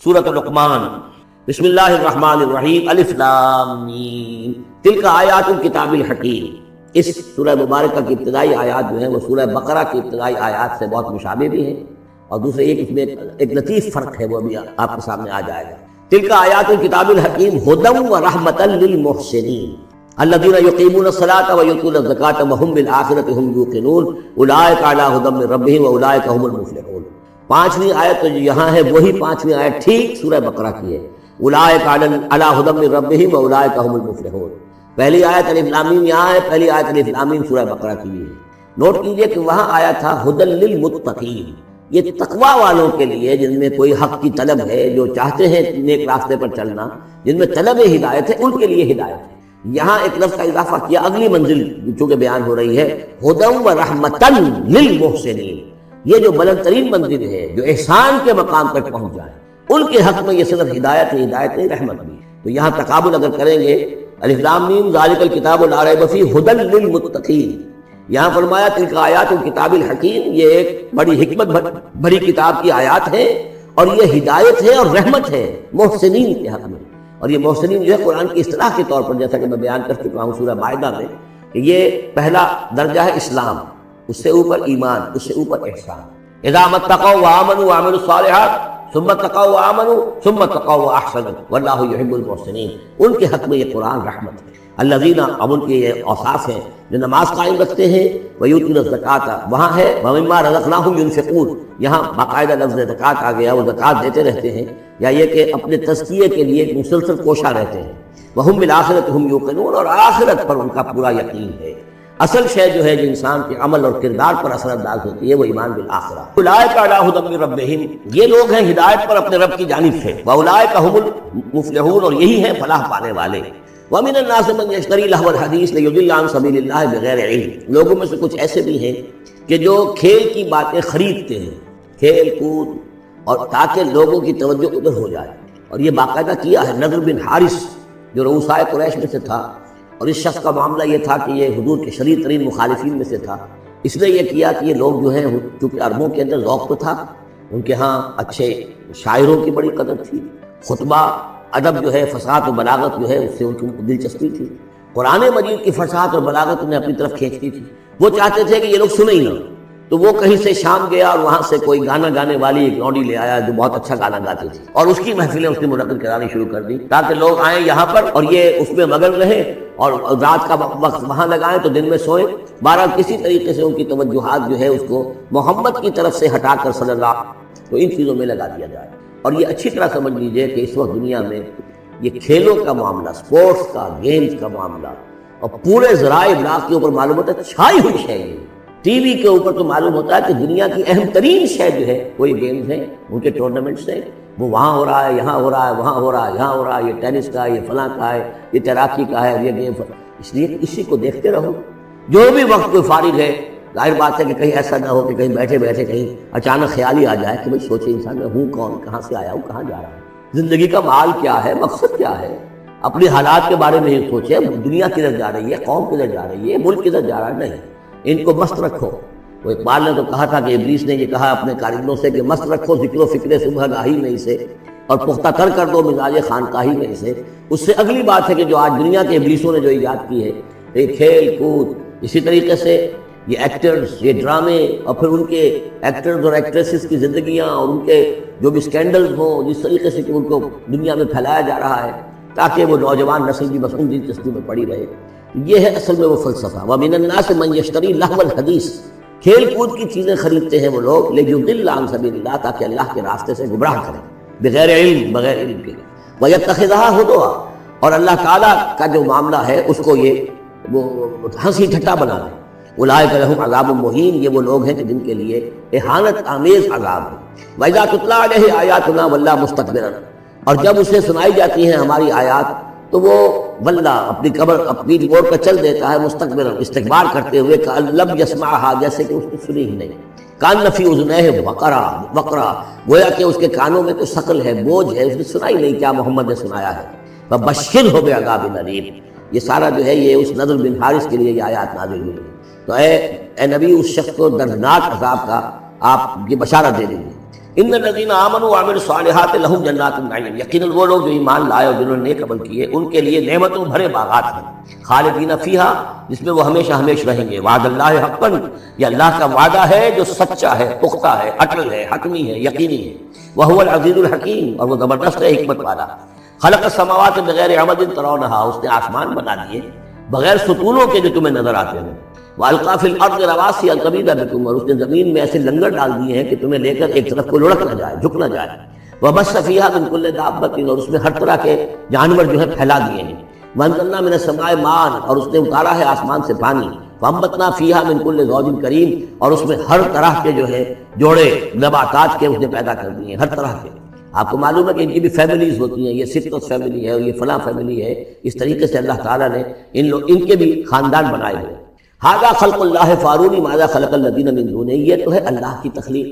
سورۃ لقمان بسم اللہ الرحمن الرحیم الف لام میم تلک آیات الکتاب الحکیم۔ اس سورہ مبارکہ کی ابتدائی آیات جو ہیں وہ سورہ بقرہ کی ابتدائی آیات سے بہت مشابہ بھی ہیں، اور دوسرے اس میں ایک لطیف فرق ہے، وہ بھی آپ کے سامنے آ جائے گا۔ تلک آیات الکتاب الحکیم ھدی ورحمۃ للمحسنین الذین یقیمون الصلاۃ ویؤتون الزکاۃ وهم بالآخرۃ هم یوقنون اولئک علی ھدی من ربہم واولئک هم المفلحون۔ پانچویں آیت تو جو یہاں ہے وہی پانچویں آیت ٹھیک سورہ بقرہ کی ہے، اولئک علی ھدی من ربہم واولئک هم المفلحون۔ پہلی آیت الف لام میم یہاں ہے، پہلی آیت الف لام میم سورہ بقرہ کی بھی ہے۔ نوٹ کیجئے کہ وہاں آیا تھا ھدی للمتقین، یہ تقوی والوں کے لیے جن میں کوئی حق کی طلب ہے، جو چاہتے ہیں نیک راستے پر چلنا، جن میں طلب ہدایت ہے، ان کے لیے ہدایت ہے۔ یہاں ایک لفظ کا اضافہ کیا، اگلی منزل چونکہ بیان ہو رہی ہے، ھدی ورحمۃ للمحسنین، یہ جو بلند ترین منزل ہے، جو احسان کے مقام تک پہنچ جائے، ان کے حق میں یہ صرف ہدایت نہیں رحمت بھی۔ تو یہاں تقابل اگر کریں گے، الف لام میم ذالک الکتاب لا ریب فیہ ھدی للمتقین، یہاں فرمایا تلک آیات الکتاب الحکیم، یہ ایک بڑی حکمت بڑی کتاب کی آیات ہے، اور یہ ہدایت ہے اور رحمت ہے محسنین کے حق میں۔ اور یہ محسنین جو ہے قرآن کی اصطلاح کے طور پر، جیسا کہ میں بیان کر چکا ہوں سورہ مائدہ میں، کہ یہ پہلا درجہ ہے اسلام، اس سے اوپر ایمان، اس سے اوپر احسان۔ اذا اتقوا وآمنوا وعملوا الصالحات ثم اتقوا وآمنوا ثم اتقوا واحسنوا واللہ یحب المحسنین، ان کے حق میں یہ قرآن رحمت ہے۔ الذین، اب ان کے یہ اوصاف ہیں، جو نماز قائم رکھتے ہیں، ویؤتون الزکاۃ، وہاں ہے ومما رزقناہم ینفقون، یہاں باقاعدہ لفظ زکوٰۃ آ گیا، وہ زکوٰۃ دیتے رہتے ہیں، یا یہ کہ اپنے تزکیے کے لیے مسلسل کوشاں رہتے ہیں۔ وہم بالآخرۃ ہم یوقنون، اور آخرت پر ان کا پورا یقین ہے۔ اصل شے جو ہے جو انسان کے عمل اور کردار پر اثر انداز ہوتی ہے، وہ ایمان بالآخرہ۔ اولئک علی ھدی من ربہم، یہ لوگ ہیں ہدایت پر اپنے رب کی جانب سے، واولئک ھم المفلحون، اور یہی ہیں فلاح پانے والے۔ ومن الناس من یشتری لہو الحدیث لیضل عن سبیل اللہ بغیر علم، لوگوں میں سے کچھ ایسے بھی ہیں کہ جو کھیل کی باتیں خریدتے ہیں، کھیل کود، اور تاکہ لوگوں کی توجہ ادھر ہو جائے۔ اور یہ باقاعدہ کیا ہے نضر بن حارث، جو رؤسائے قریش میں سے تھا، اور اس شخص کا معاملہ یہ تھا کہ یہ حضور کے شدید ترین مخالفین میں سے تھا۔ اس نے یہ کیا کہ یہ لوگ جو ہیں، چونکہ عربوں کے اندر ذوق تو تھا، ان کے ہاں اچھے شاعروں کی بڑی قدر تھی، خطبہ ادب جو ہے، فصاحت و بلاغت جو ہے، اس سے ان کی دلچسپی تھی، قرآن مجید کی فصاحت اور بلاغت انہیں اپنی طرف کھینچتی تھی۔ وہ چاہتے تھے کہ یہ لوگ سنیں ہی نہ، تو وہ کہیں سے شام گیا اور وہاں سے کوئی گانا گانے والی ایک لونڈی لے آیا جو بہت اچھا گانا گاتی تھی، اور اس کی محفلیں اس نے منعقد کرانی شروع کر دی، تاکہ لوگ آئیں یہاں پر اور یہ اس میں مگن رہیں، اور رات کا وقت وہاں لگائیں تو دن میں سوئیں۔ بہرحال کسی طریقے سے ان کی توجہات جو ہے اس کو محمد کی طرف سے ہٹا کر صلی اللہ، تو ان چیزوں میں لگا دیا جائے۔ اور یہ اچھی طرح سمجھ لیجئے کہ اس وقت دنیا میں یہ کھیلوں کا معاملہ، سپورٹس کا، گیمز کا معاملہ، اور پورے ذرائع ابلاغ کے اوپر معلوم ہوتا ہے چھائی ہوئی شے ہے۔ ٹی وی کے اوپر تو معلوم ہوتا ہے کہ دنیا کی اہم ترین شے جو ہے وہ یہ گیمز ہیں، ان کے ٹورنامنٹس ہیں، وہ وہاں ہو رہا ہے، یہاں ہو رہا ہے، وہاں ہو رہا ہے، یہاں ہو رہا ہے، یہ ٹینس کا ہے، یہ فلاں کا ہے، یہ تیراکی کا ہے، یہ گیم، اس لیے اسی کو دیکھتے رہو۔ جو بھی وقت کوئی فارغ ہے، ظاہر بات ہے کہ کہیں ایسا نہ ہو کہ کہیں بیٹھے بیٹھے کہیں اچانک خیال ہی آ جائے کہ بھئی سوچے انسان میں ہوں کون، کہاں سے آیا ہوں، کہاں جا رہا ہوں، زندگی کا مال کیا ہے، مقصد کیا ہے، اپنے حالات کے بارے میں یہ سوچے، دنیا کدھر جا رہی ہے، قوم کدھر جا رہی ہے، ملک کدھر جا رہا ہے، نہیں، ان کو مست رکھو۔ وہ اقبال نے تو کہا تھا کہ ابلیس نے یہ کہا اپنے کارندوں سے کہ مست رکھو ذکر و فکر صبح گاہی میں اسے، اور پختہ تر کر دو مزاج خانقاہی میں اسے۔ اس سے اگلی بات ہے کہ جو آج دنیا کے ابلیسوں نے جو ایجاد کی ہے، یہ کھیل کود، اسی طریقے سے یہ ایکٹرز، یہ ڈرامے، اور پھر ان کے ایکٹرز اور ایکٹریسز کی زندگیاں، اور ان کے جو بھی سکینڈلز ہوں، جس طریقے سے کہ ان کو دنیا میں پھیلایا جا رہا ہے تاکہ وہ نوجوان نسل بھی بس ان دلچسپی میں پڑی رہے، یہ ہے اصل میں وہ فلسفہ۔ وَمِنَ النَّاسِ مَن يَشْتَرِي لَهْوَ الْحَدِيثِ، کھیل کود کی چیزیں خریدتے ہیں وہ لوگ، لِيُضِلَّ عَن سَبِيلِ اللَّهِ، تاکہ اللہ کے راستے سے گمراہ کریں، بغیر علم، بغیر علم کے، وَيَتَّخِذَهَا هُزُوًا، اور اللہ تعالیٰ کا جو معاملہ ہے اس کو یہ وہ ہنسی ٹھٹا بنا دیں۔ اولئک لہم عذاب مہین، یہ وہ لوگ ہیں کہ جن کے لیے اہانت آمیز عذاب ہے۔ وَإِذَا تُتْلَىٰ عَلَيْهِ آیاتُنَا وَلَّىٰ مُسْتَكْبِرًا، اور جب اسے سنائی جاتی ہیں ہماری آیات تو وہ ولّا، اپنی قبر اپنی موڑ کر چل دیتا ہے، مستکبر، استکبار کرتے ہوئے، کأن لم یسمعها، جیسے کہ اس نے سنی ہی نہیں، کأن فی اذنیہ وقرا، گویا کہ اس کے کانوں میں کوئی ثقل ہے، بوجھ ہے، اس نے سنا ہی نہیں کیا محمد نے سنایا ہے۔ فبشرہ بعذاب الیم، یہ سارا جو ہے یہ اس نضر بن حارث کے لیے یہ آیات نازل ہوئی ہے۔ تو اے نبی، اس شخص کو دردناک عذاب کا آپ یہ بشارت دے دیجیے۔ ان الذین آمنوا وعملوا الصالحات لهم جنات النعیم، یقیناً وہ لوگ جو ایمان لائے اور جنہوں نے نیک عمل کیے ان کے لیے نعمتوں بھرے باغات ہیں، خالدین فیہا، جس میں وہ ہمیشہ ہمیشہ رہیں گے، وعد اللہ حقا، یہ اللہ کا وعدہ ہے جو سچا ہے، پختہ ہے، اٹل ہے، حتمی ہے، یقینی ہے، وہو العزیز الحکیم، اور وہ زبردست ہے، حکمت والا۔ خلق السماوات بغیر عمد ترونہا، اس نے آسمان بنا دیے بغیر ستونوں کے جو تمہیں نظر آتے ہیں، وَأَلْقَىٰ فِي الْأَرْضِ رَوَاسِيَ أَن تَمِيدَ بِكُمْ، اور اس نے زمین میں ایسے لنگر ڈال دیے ہیں کہ تمہیں لے کر ایک طرف کو لڑک نہ جائے، جھک نہ جائے، وَبَثَّ فِيهَا مِن كُلِّ دَابَّةٍ، اور اس میں ہر طرح کے جانور جو ہے پھیلا دیے ہیں، وَأَنزَلْنَا مِنَ السَّمَاءِ مَاءً، اور اس نے اتارا ہے آسمان سے پانی، فَأَنبَتْنَا فِيهَا مِن كُلِّ زَوْجٍ كَرِيمٍ، اور اس میں ہر طرح کے جو ہے جوڑے نباتات کے اس نے پیدا کر دیے ہیں، ہر طرح کے۔ آپ کو معلوم ہے کہ ان کی بھی فیملیز ہوتی ہیں، یہ سکت فیملی ہے اور یہ فلاں فیملی ہے، اس طریقے سے اللہ تعالیٰ نے ان کے بھی خاندان بنائے ہوئے۔ ھذا خلق اللہ فارونی ماذا خلق الذین من دونہ، یہ تو ہے اللہ کی تخلیق،